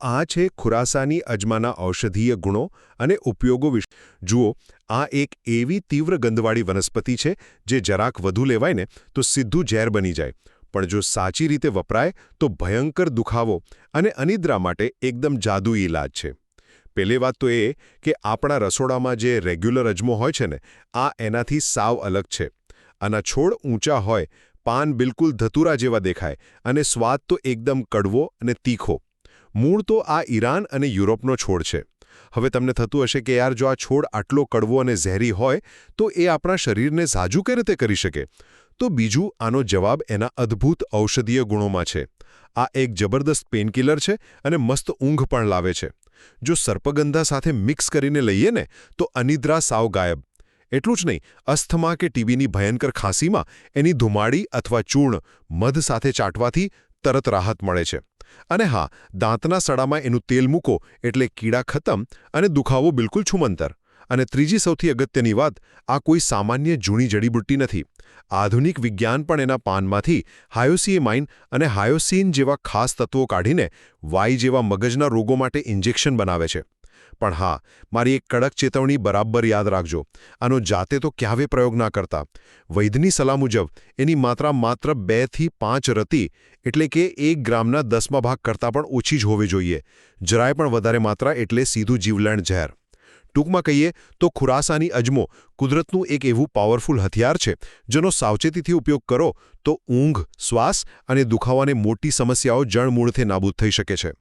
આ છે ખુરાસાની અજમાના ઔષધીય ગુણો અને ઉપયોગો વિશે. જુઓ, આ એક એવી તીવ્ર ગંધવાળી વનસ્પતિ છે જે જરાક વધુ લેવાય ને તો સીધું ઝેર બની જાય, પણ જો સાચી રીતે વપરાય તો ભયંકર દુખાવો અને અનિદ્રા માટે એકદમ જાદુઈ ઇલાજ છે. પહેલી વાત તો એ કે આપણા રસોડામાં જે રેગ્યુલર અજમો હોય છે ને, આ એનાથી સાવ અલગ છે. આના છોડ ઊંચા હોય, પાન બિલકુલ ધતુરા જેવા દેખાય અને સ્વાદ તો એકદમ કડવો અને તીખો. મૂળ તો આ ઈરાન અને યુરોપનો છોડ છે. હવે તમને થતું હશે કે યાર, જો આ છોડ આટલો કડવો અને ઝેરી હોય તો એ આપણા શરીરને સાજું કઈ રીતે કરી શકે? તો બીજું, આનો જવાબ એના અદ્ભુત ઔષધીય ગુણોમાં છે. આ એક જબરદસ્ત પેનકિલર છે અને મસ્ત ઊંઘ પણ લાવે છે. જો સર્પગંધા સાથે મિક્સ કરીને લઈએ ને તો અનિદ્રા સાવ ગાયબ. એટલું જ નહીં, અસ્થમા કે ટીબીની ભયંકર ખાંસીમાં એની ધુમાડી અથવા ચૂર્ણ મધ સાથે ચાટવાથી તરત રાહત મળે છે. અને હા, દાંતના સડામાં એનું તેલ મૂકો એટલે કીડા ખતમ અને દુખાવો બિલકુલ છુમંતર. અને ત્રીજી સૌથી અગત્યની વાત, આ કોઈ સામાન્ય જૂની જડીબુટ્ટી નથી. આધુનિક વિજ્ઞાન પણ એના પાનમાંથી હાયોસિએમાઇન અને હાયોસિન જેવા ખાસ તત્વો કાઢીને વાઈ જેવા મગજના રોગો માટે ઇન્જેક્શન બનાવે છે. પણ હા, મારી એક કડક ચેતવણી બરાબર યાદ રાખજો. આનો જાતે તો ક્યાવે પ્રયોગ ના કરતા. વૈદ્યની સલાહ મુજબ એની માત્રા માત્ર 2 થી 5 રતી, એટલે કે 1 ગ્રામના 10મા ભાગ કરતાં પણ ઓછી જ હોવી જોઈએ. જરાય પણ વધારે માત્રા એટલે સીધું જીવલેણ ઝેર. ટૂંકમાં કહીએ તો ખુરાસાની અજમો કુદરતનું એક એવું પાવરફુલ હથિયાર છે, જેનો સાવચેતીથી ઉપયોગ કરો તો ઊંઘ, શ્વાસ અને દુખાવાને મોટી સમસ્યાઓ જણમૂળથી નાબૂદ થઈ શકે છે.